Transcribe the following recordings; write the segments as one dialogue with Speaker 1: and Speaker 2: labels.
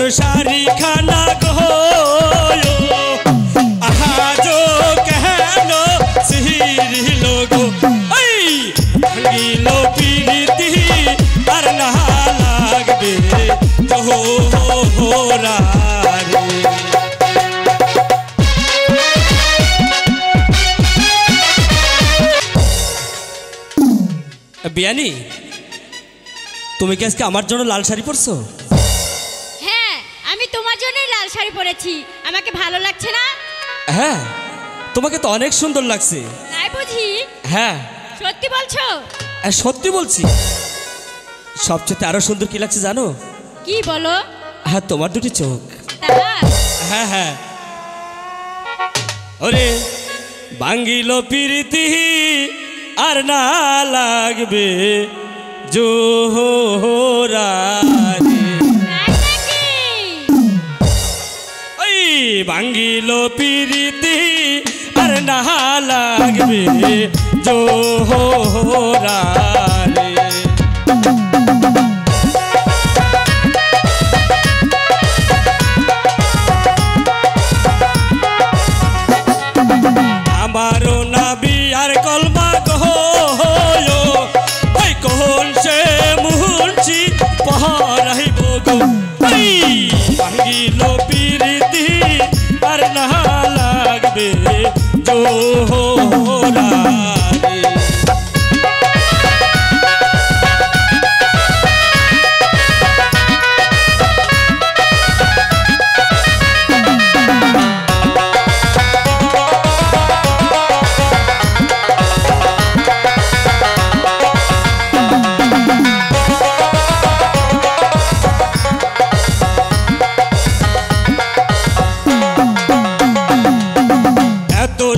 Speaker 1: सुंदर शारी खाना गो आहाजो कहनो सिहिरी लोगो भांगिलो पीरिति আর না লাগবে তোরা বিয়ানি তুমি কি আজকে আমার জন্য লাল শাড়ি পরছো?
Speaker 2: হ্যাঁ আমি তোমার জন্যই লাল শাড়ি পরেছি। আমাকে ভালো লাগছে না?
Speaker 1: হ্যাঁ তোমাকে তো অনেক সুন্দর লাগছে।
Speaker 2: তাই বুঝি?
Speaker 1: হ্যাঁ
Speaker 2: সত্যি বলছো?
Speaker 1: সত্যি বলছি। সবচেয়ে আরো সুন্দর কি লাগছে জানো?
Speaker 2: কি বলো?
Speaker 1: হ্যাঁ তোমার দুটি চোখ। হ্যাঁ হ্যাঁ ওরে ভাঙ্গিলো প্রীতি আর না লাগবে জোহরা ওই ভাঙ্গিলো প্রীতি আর না লাগবে জোহরা আমারও নাবি আর কলমা কহো ওই কোন সে মুহূর্তি পহরাইব গো ভাঙ্গিলো প্রীতি আর না লাগবে জোহরা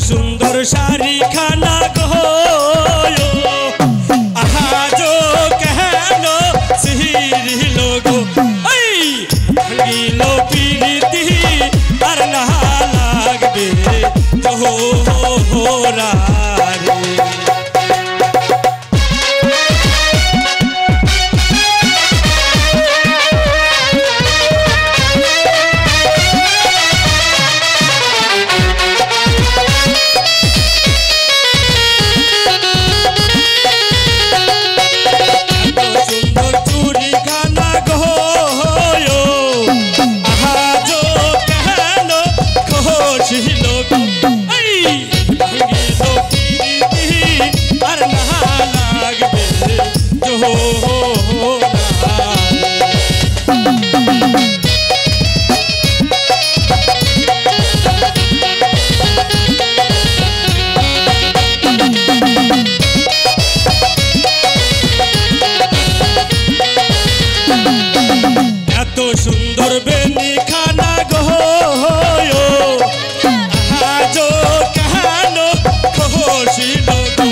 Speaker 1: सुंदर शारी खाना गो आहाजो कहनो सिहिरी लोगो भांगिलो पीरिति আর না লাগবে তোরা सुंदर बेनी खाना गो आहाजो कहनो खुशी लोगो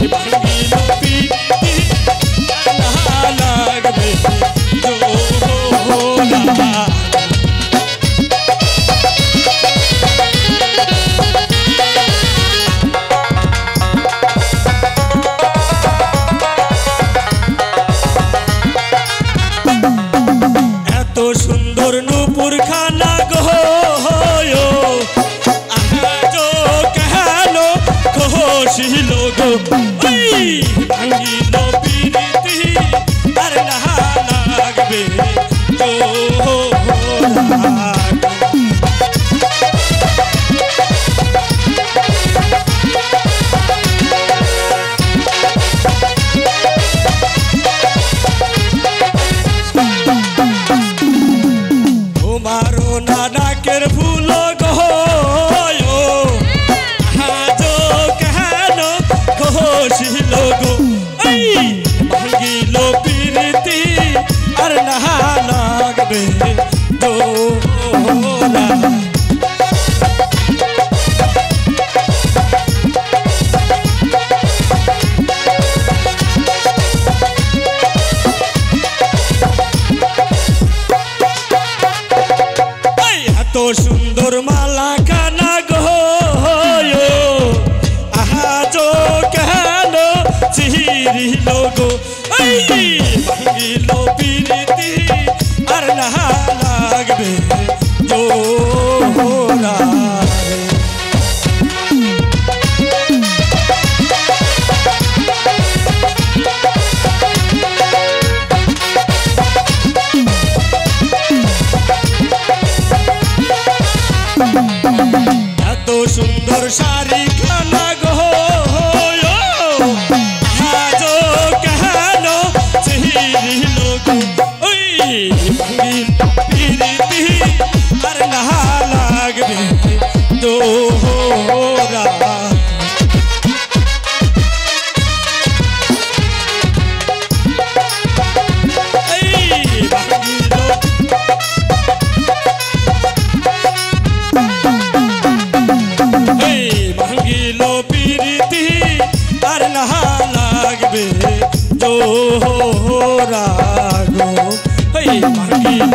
Speaker 1: भांगिलो पीरिति ना लागबे जोहरा सुंदर नूपुर खाना गो आहाजो कहनो खुशी लोगो भांगिलो पीरिति আর না লাগবে তোরা मारो नाना केर फूल गो आहाजो कहनो खुशी लोगो भांगिलो पीरिति আর না লাগবে তোরা तो सुंदर माला खाना गो आहाजो कहनो सिहिरी लोगो भांगिलो पीरिति আর না লাগবে জোহরা রে। এত সুন্দর শাড়ি খানা গো আজো কেন চিহিল গো ওই ভাঙিল পিরিতি আর না লাগবে দোহরা। ভাঙিল পিরিতি আর না লাগবে জোহরা গো। ভাঙিল